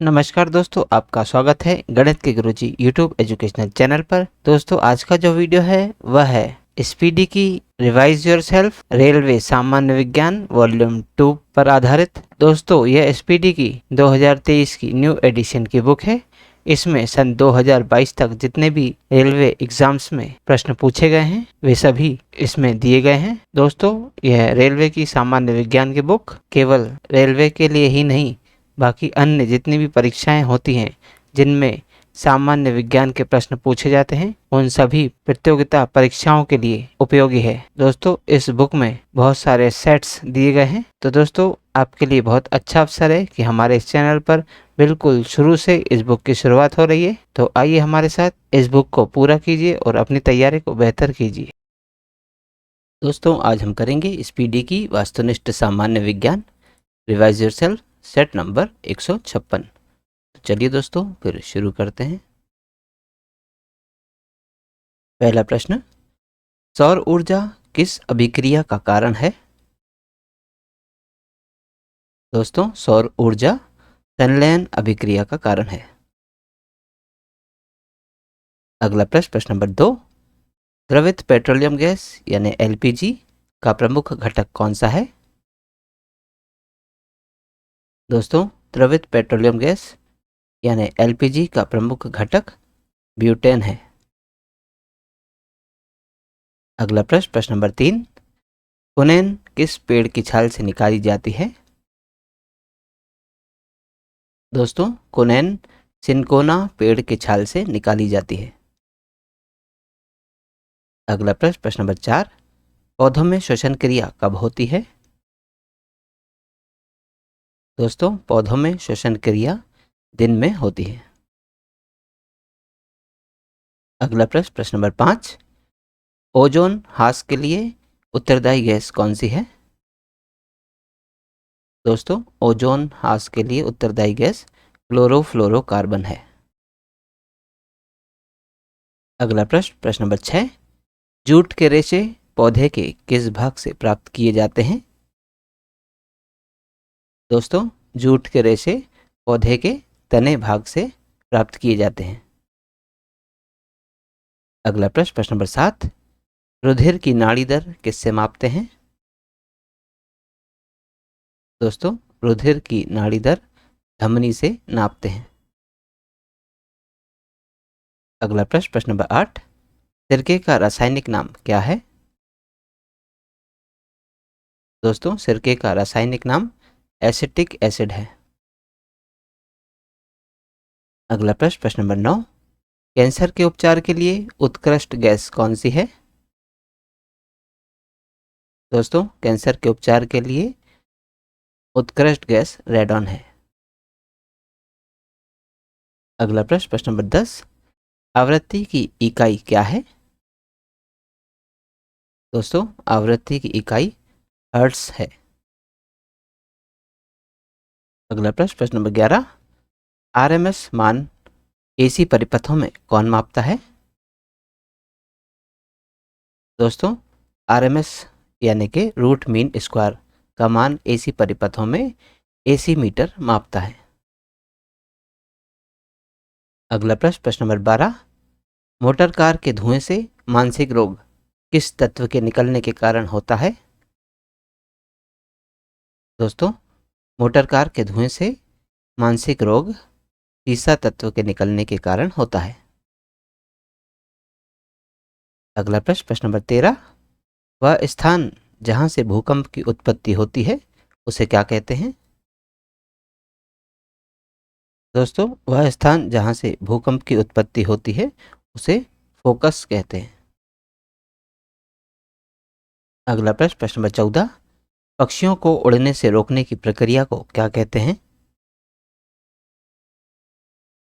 नमस्कार दोस्तों, आपका स्वागत है गणित के गुरुजी यूट्यूब एजुकेशनल चैनल पर। दोस्तों, आज का जो वीडियो है वह है स्पीडी की रिवाइज योरसेल्फ रेलवे सामान्य विज्ञान वॉल्यूम 2 पर आधारित। दोस्तों, यह स्पीडी की 2023 की न्यू एडिशन की बुक है। इसमें सन 2022 तक जितने भी रेलवे एग्जाम्स में प्रश्न पूछे गए हैं वे सभी इसमें दिए गए हैं। दोस्तों, यह रेलवे की सामान्य विज्ञान की बुक केवल रेलवे के लिए ही नहीं, बाकी अन्य जितनी भी परीक्षाएं होती हैं जिनमें सामान्य विज्ञान के प्रश्न पूछे जाते हैं उन सभी प्रतियोगिता परीक्षाओं के लिए उपयोगी है। दोस्तों, इस बुक में बहुत सारे सेट्स दिए गए हैं, तो दोस्तों आपके लिए बहुत अच्छा अवसर है कि हमारे इस चैनल पर बिल्कुल शुरू से इस बुक की शुरुआत हो रही है। तो आइए हमारे साथ इस बुक को पूरा कीजिए और अपनी तैयारी को बेहतर कीजिए। दोस्तों, आज हम करेंगे स्पीडी की वस्तुनिष्ठ सामान्य विज्ञान रिवाइज योरसेल्फ सेट नंबर 156। तो चलिए दोस्तों फिर शुरू करते हैं। पहला प्रश्न, सौर ऊर्जा किस अभिक्रिया का कारण है? दोस्तों, सौर ऊर्जा संलयन अभिक्रिया का कारण है। अगला प्रश्न, प्रश्न नंबर 2, द्रवित पेट्रोलियम गैस यानी एलपीजी का प्रमुख घटक कौन सा है? दोस्तों, द्रवित पेट्रोलियम गैस यानी एलपीजी का प्रमुख घटक ब्यूटेन है। अगला प्रश्न, प्रश्न नंबर 3, कुनेन किस पेड़ की छाल से निकाली जाती है? दोस्तों, कुनेन सिनकोना पेड़ की छाल से निकाली जाती है। अगला प्रश्न, प्रश्न नंबर 4, पौधों में श्वसन क्रिया कब होती है? दोस्तों, पौधों में श्वसन क्रिया दिन में होती है। अगला प्रश्न, प्रश्न नंबर 5, ओजोन ह्रास के लिए उत्तरदायी गैस कौन सी है? दोस्तों, ओजोन ह्रास के लिए उत्तरदायी गैस क्लोरोफ्लोरोकार्बन है। अगला प्रश्न, प्रश्न नंबर 6, जूट के रेशे पौधे के किस भाग से प्राप्त किए जाते हैं? दोस्तों, जूट के रेशे पौधे के तने भाग से प्राप्त किए जाते हैं। अगला प्रश्न, प्रश्न नंबर 7, रुधिर की नाड़ी दर किससे मापते हैं? दोस्तों, रुधिर की नाड़ी दर धमनी से नापते हैं। अगला प्रश्न, प्रश्न नंबर 8, सिरके का रासायनिक नाम क्या है? दोस्तों, सिरके का रासायनिक नाम एसिटिक एसिड है। अगला प्रश्न, प्रश्न नंबर 9, कैंसर के उपचार के लिए उत्कृष्ट गैस कौन सी है? दोस्तों, कैंसर के उपचार के लिए उत्कृष्ट गैस रेडॉन है। अगला प्रश्न, प्रश्न नंबर 10, आवृत्ति की इकाई क्या है? दोस्तों, आवृत्ति की इकाई हर्ट्ज है। अगला प्रश्न, प्रश्न नंबर 11, आरएमएस मान एसी परिपथों में कौन मापता है? दोस्तों, आरएमएस यानी कि रूट मीन स्क्वायर का मान एसी परिपथों में एसी मीटर मापता है। अगला प्रश्न, प्रश्न नंबर 12, मोटर कार के धुएं से मानसिक रोग किस तत्व के निकलने के कारण होता है? दोस्तों, मोटर कार के धुएं से मानसिक रोग सीसा तत्व के निकलने के कारण होता है। अगला प्रश्न, प्रश्न नंबर 13, वह स्थान जहां से भूकंप की उत्पत्ति होती है उसे क्या कहते हैं? दोस्तों, वह स्थान जहां से भूकंप की उत्पत्ति होती है उसे फोकस कहते हैं। अगला प्रश्न, प्रश्न नंबर 14, पक्षियों को उड़ने से रोकने की प्रक्रिया को क्या कहते हैं?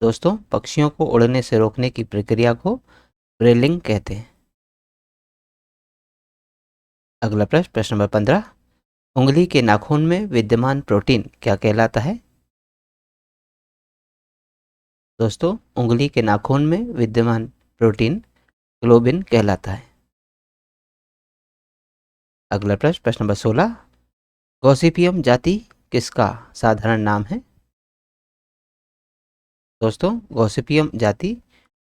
दोस्तों, पक्षियों को उड़ने से रोकने की प्रक्रिया को ब्रेलिंग कहते हैं। अगला प्रश्न, प्रश्न नंबर 15, उंगली के नाखून में विद्यमान प्रोटीन क्या कहलाता है? दोस्तों, उंगली के नाखून में विद्यमान प्रोटीन ग्लोबिन कहलाता है। अगला प्रश्न, प्रश्न नंबर 16, गॉसिपियम जाति किसका साधारण नाम है? दोस्तों गॉसिपियम जाति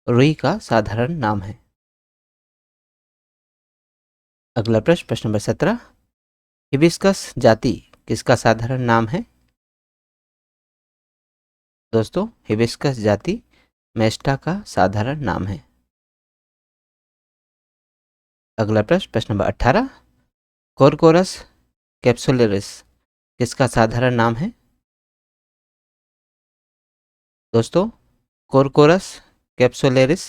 रुई का साधारण नाम है। अगला प्रश्न, प्रश्न नंबर 17, हिबिस्कस जाति किसका साधारण नाम है? दोस्तों हिबिस्कस जाति मेस्टा का साधारण नाम है। अगला प्रश्न, प्रश्न नंबर 18, कोरकोरस कैप्सुलरिस किसका साधारण नाम है? दोस्तों कोरकोरस कैप्सुलरिस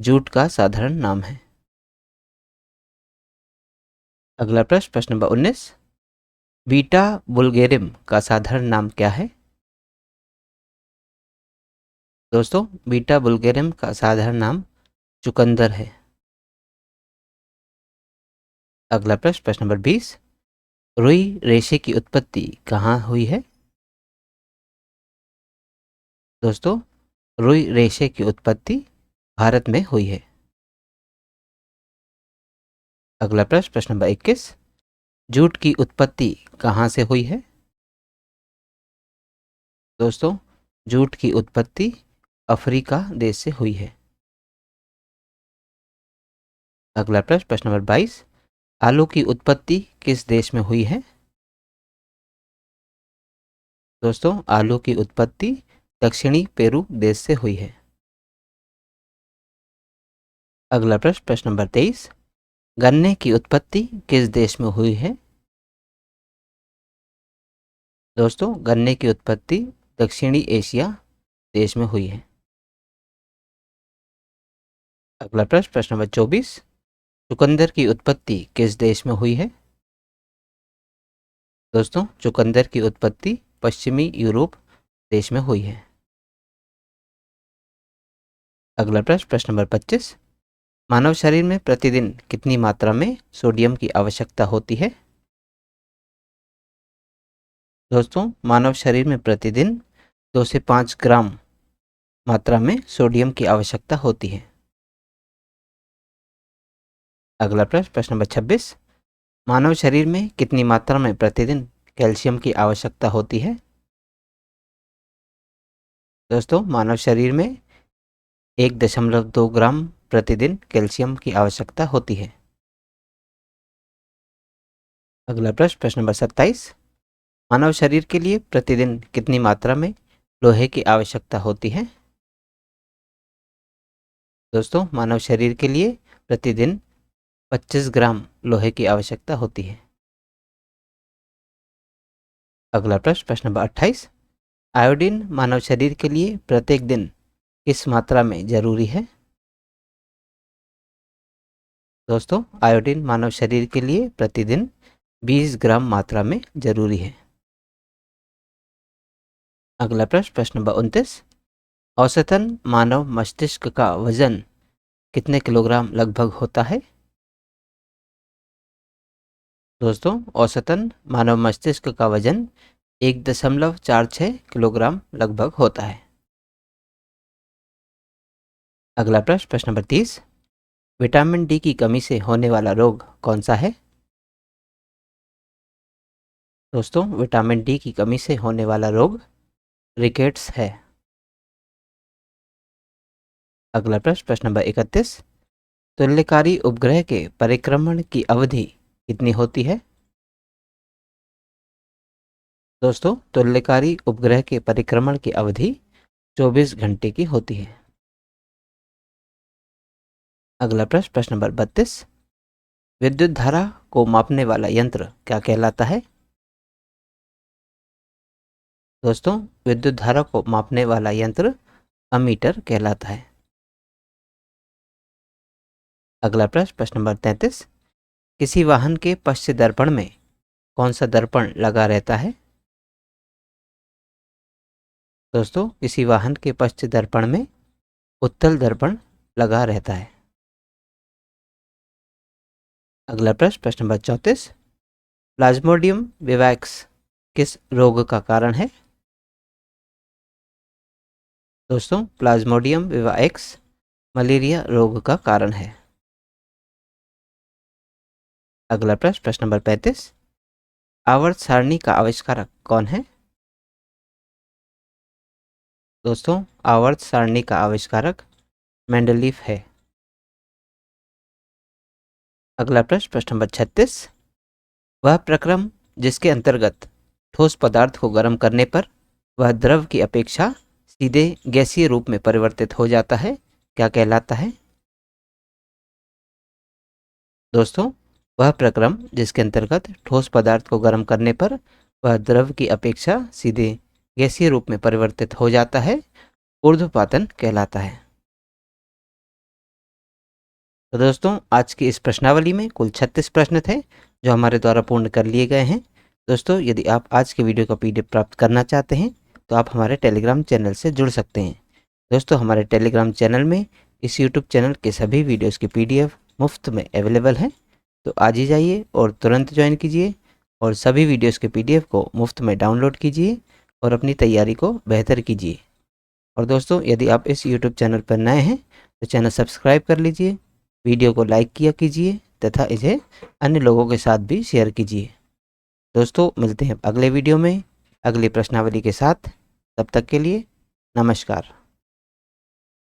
जूट का साधारण नाम है। अगला प्रश्न, प्रश्न नंबर 19, बीटा बुल्गेरिम का साधारण नाम क्या है? दोस्तों बीटा बुल्गेरिम का साधारण नाम चुकंदर है। अगला प्रश्न, प्रश्न नंबर 20, रुई रेशे की उत्पत्ति कहाँ हुई है? दोस्तों रुई रेशे की उत्पत्ति भारत में हुई है। अगला प्रश्न, प्रश्न नंबर 21, जूट की उत्पत्ति कहाँ से हुई है? दोस्तों जूट की उत्पत्ति अफ्रीका देश से हुई है। अगला प्रश्न, प्रश्न नंबर 22, आलू की उत्पत्ति किस देश में हुई है? दोस्तों आलू की उत्पत्ति दक्षिणी पेरू देश से हुई है। अगला प्रश्न, प्रश्न नंबर 23, गन्ने की उत्पत्ति किस देश में हुई है? दोस्तों गन्ने की उत्पत्ति दक्षिणी एशिया देश में हुई है। अगला प्रश्न, प्रश्न नंबर 24, चुकंदर की उत्पत्ति किस देश में हुई है? दोस्तों चुकंदर की उत्पत्ति पश्चिमी यूरोप देश में हुई है। अगला प्रश्न, प्रश्न नंबर 25, मानव शरीर में प्रतिदिन कितनी मात्रा में सोडियम की आवश्यकता होती है? दोस्तों मानव शरीर में प्रतिदिन 2 से 5 ग्राम मात्रा में सोडियम की आवश्यकता होती है। अगला प्रश्न, प्रश्न नंबर 26, मानव शरीर में कितनी मात्रा में प्रतिदिन कैल्शियम की आवश्यकता होती है? दोस्तों मानव शरीर में 1.2 ग्राम प्रतिदिन कैल्शियम की आवश्यकता होती है। अगला प्रश्न, प्रश्न नंबर 27, मानव शरीर के लिए प्रतिदिन कितनी मात्रा में लोहे की आवश्यकता होती है? दोस्तों मानव शरीर के लिए प्रतिदिन 25 ग्राम लोहे की आवश्यकता होती है। अगला प्रश्न, प्रश्न नंबर 28, आयोडीन मानव शरीर के लिए प्रत्येक दिन किस मात्रा में जरूरी है? दोस्तों आयोडीन मानव शरीर के लिए प्रतिदिन 20 ग्राम मात्रा में जरूरी है। अगला प्रश्न, प्रश्न नंबर 29, औसतन मानव मस्तिष्क का वजन कितने किलोग्राम लगभग होता है? दोस्तों औसतन मानव मस्तिष्क का वजन 1.46 किलोग्राम लगभग होता है। अगला प्रश्न, प्रश्न नंबर 30, विटामिन डी की कमी से होने वाला रोग कौन सा है? दोस्तों विटामिन डी की कमी से होने वाला रोग रिकेट्स है। अगला प्रश्न, प्रश्न नंबर 31, तुल्यकारी उपग्रह के परिक्रमण की अवधि कितनी होती है? दोस्तों तुल्यकारी उपग्रह के परिक्रमण की अवधि 24 घंटे की होती है। अगला प्रश्न, प्रश्न नंबर 32, विद्युत धारा को मापने वाला यंत्र क्या कहलाता है? दोस्तों विद्युत धारा को मापने वाला यंत्र अमीटर कहलाता है। अगला प्रश्न, प्रश्न नंबर 33, किसी वाहन के पश्च दर्पण में कौन सा दर्पण लगा रहता है? दोस्तों किसी वाहन के पश्च दर्पण में उत्तल दर्पण लगा रहता है। अगला प्रश्न, प्रश्न नंबर 34, प्लाज्मोडियम विवैक्स किस रोग का कारण है? दोस्तों प्लाज्मोडियम विवैक्स मलेरिया रोग का कारण है। अगला प्रश्न, प्रश्न नंबर 35, आवर्त सारणी का आविष्कारक कौन है? दोस्तों, आवर्त सारणी का आविष्कारक मेंडलीफ है। अगला प्रश्न, प्रश्न नंबर 36। वह प्रक्रम जिसके अंतर्गत ठोस पदार्थ को गर्म करने पर वह द्रव की अपेक्षा सीधे गैसीय रूप में परिवर्तित हो जाता है, क्या कहलाता है? दोस्तों, वह प्रक्रम जिसके अंतर्गत ठोस पदार्थ को गर्म करने पर वह द्रव की अपेक्षा सीधे गैसीय रूप में परिवर्तित हो जाता है, ऊर्ध्वपातन कहलाता है। तो दोस्तों, आज की इस प्रश्नावली में कुल 36 प्रश्न थे जो हमारे द्वारा पूर्ण कर लिए गए हैं। दोस्तों, यदि आप आज के वीडियो का PDF प्राप्त करना चाहते हैं तो आप हमारे टेलीग्राम चैनल से जुड़ सकते हैं। दोस्तों, हमारे टेलीग्राम चैनल में इस यूट्यूब चैनल के सभी वीडियोस की PDF मुफ्त में अवेलेबल है। तो आज ही जाइए और तुरंत ज्वाइन कीजिए और सभी वीडियोस के PDF को मुफ्त में डाउनलोड कीजिए और अपनी तैयारी को बेहतर कीजिए। और दोस्तों, यदि आप इस यूट्यूब चैनल पर नए हैं तो चैनल सब्सक्राइब कर लीजिए, वीडियो को लाइक किया कीजिए तथा इसे अन्य लोगों के साथ भी शेयर कीजिए। दोस्तों, मिलते हैं अगले वीडियो में अगली प्रश्नावली के साथ। तब तक के लिए नमस्कार।